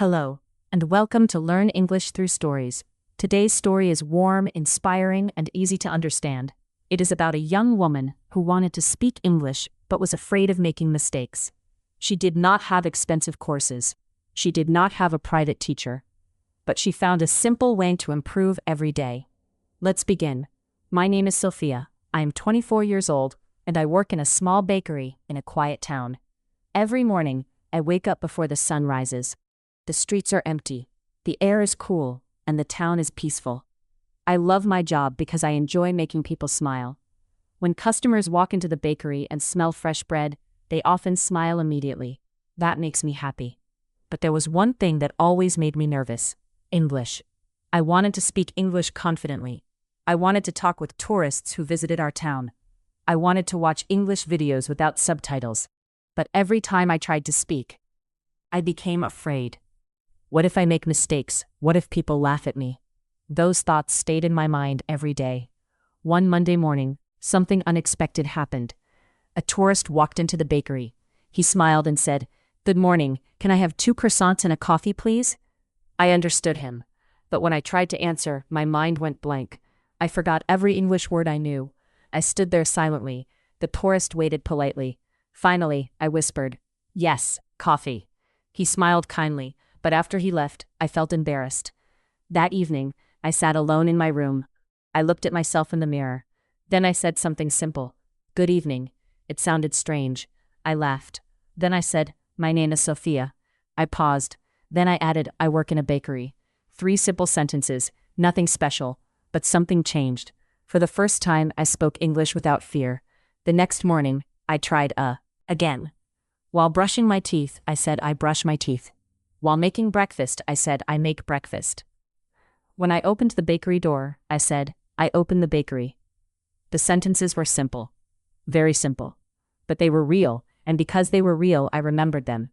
Hello, and welcome to Learn English Through Stories. Today's story is warm, inspiring, and easy to understand. It is about a young woman who wanted to speak English but was afraid of making mistakes. She did not have expensive courses. She did not have a private teacher. But she found a simple way to improve every day. Let's begin. My name is Sophia. I am 24 years old, and I work in a small bakery in a quiet town. Every morning, I wake up before the sun rises. The streets are empty, the air is cool, and the town is peaceful. I love my job because I enjoy making people smile. When customers walk into the bakery and smell fresh bread, they often smile immediately. That makes me happy. But there was one thing that always made me nervous: English. I wanted to speak English confidently. I wanted to talk with tourists who visited our town. I wanted to watch English videos without subtitles. But every time I tried to speak, I became afraid. What if I make mistakes? What if people laugh at me? Those thoughts stayed in my mind every day. One Monday morning, something unexpected happened. A tourist walked into the bakery. He smiled and said, "Good morning, can I have 2 croissants and a coffee, please?" I understood him. But when I tried to answer, my mind went blank. I forgot every English word I knew. I stood there silently. The tourist waited politely. Finally, I whispered, "Yes, coffee." He smiled kindly, but after he left, I felt embarrassed. That evening, I sat alone in my room. I looked at myself in the mirror. Then I said something simple. "Good evening." It sounded strange. I laughed. Then I said, "My name is Sophia." I paused. Then I added, "I work in a bakery." 3 simple sentences, nothing special, but something changed. For the first time, I spoke English without fear. The next morning, I tried again. While brushing my teeth, I said, "I brush my teeth." While making breakfast, I said, "I make breakfast." When I opened the bakery door, I said, "I open the bakery." The sentences were simple. Very simple. But they were real, and because they were real, I remembered them.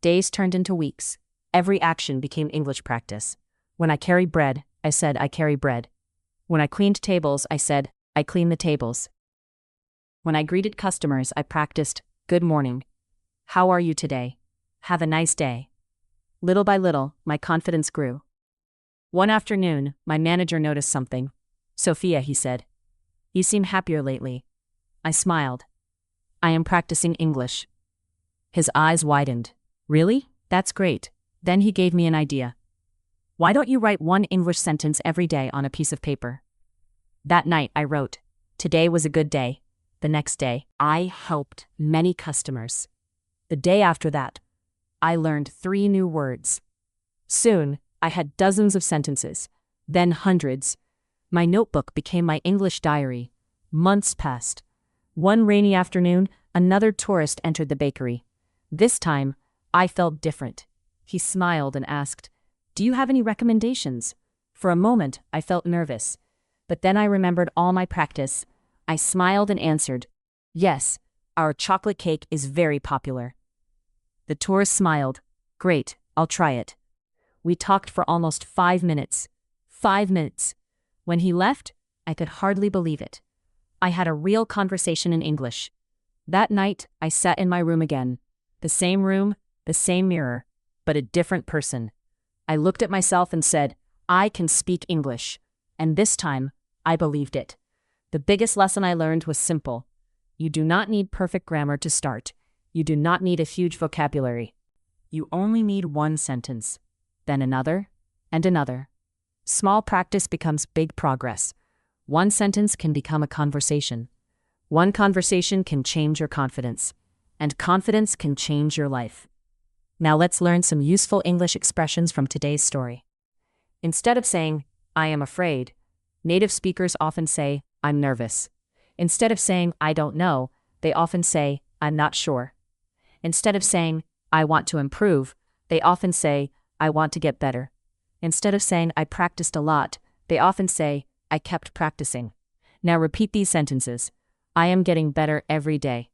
Days turned into weeks. Every action became English practice. When I carried bread, I said, "I carry bread." When I cleaned tables, I said, "I clean the tables." When I greeted customers, I practiced, "Good morning. How are you today? Have a nice day." Little by little, my confidence grew. One afternoon, my manager noticed something. "Sophia," he said, "you seem happier lately." I smiled. "I am practicing English." His eyes widened. "Really? That's great." Then he gave me an idea. "Why don't you write 1 English sentence every day on a piece of paper?" That night, I wrote, "Today was a good day." The next day, I helped many customers. The day after that, I learned 3 new words. Soon, I had dozens of sentences, then hundreds. My notebook became my English diary. Months passed. One rainy afternoon, another tourist entered the bakery. This time, I felt different. He smiled and asked, "Do you have any recommendations?" For a moment, I felt nervous. But then I remembered all my practice. I smiled and answered, "Yes, our chocolate cake is very popular." The tourist smiled. "Great, I'll try it." We talked for almost 5 minutes. 5 minutes. When he left, I could hardly believe it. I had a real conversation in English. That night, I sat in my room again. The same room, the same mirror, but a different person. I looked at myself and said, "I can speak English." And this time, I believed it. The biggest lesson I learned was simple. You do not need perfect grammar to start. You do not need a huge vocabulary. You only need 1 sentence, then another, and another. Small practice becomes big progress. 1 sentence can become a conversation. 1 conversation can change your confidence. And confidence can change your life. Now let's learn some useful English expressions from today's story. Instead of saying, "I am afraid," native speakers often say, "I'm nervous." Instead of saying, "I don't know," they often say, "I'm not sure." Instead of saying, "I want to improve," they often say, "I want to get better." Instead of saying, "I practiced a lot," they often say, "I kept practicing." Now repeat these sentences. I am getting better every day.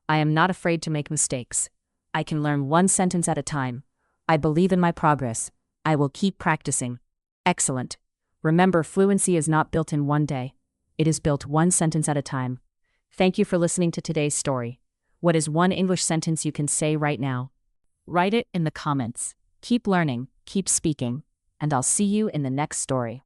I am not afraid to make mistakes. I can learn 1 sentence at a time. I believe in my progress. I will keep practicing. Excellent. Remember, fluency is not built in 1 day. It is built 1 sentence at a time. Thank you for listening to today's story. What is 1 English sentence you can say right now? Write it in the comments. Keep learning, keep speaking, and I'll see you in the next story.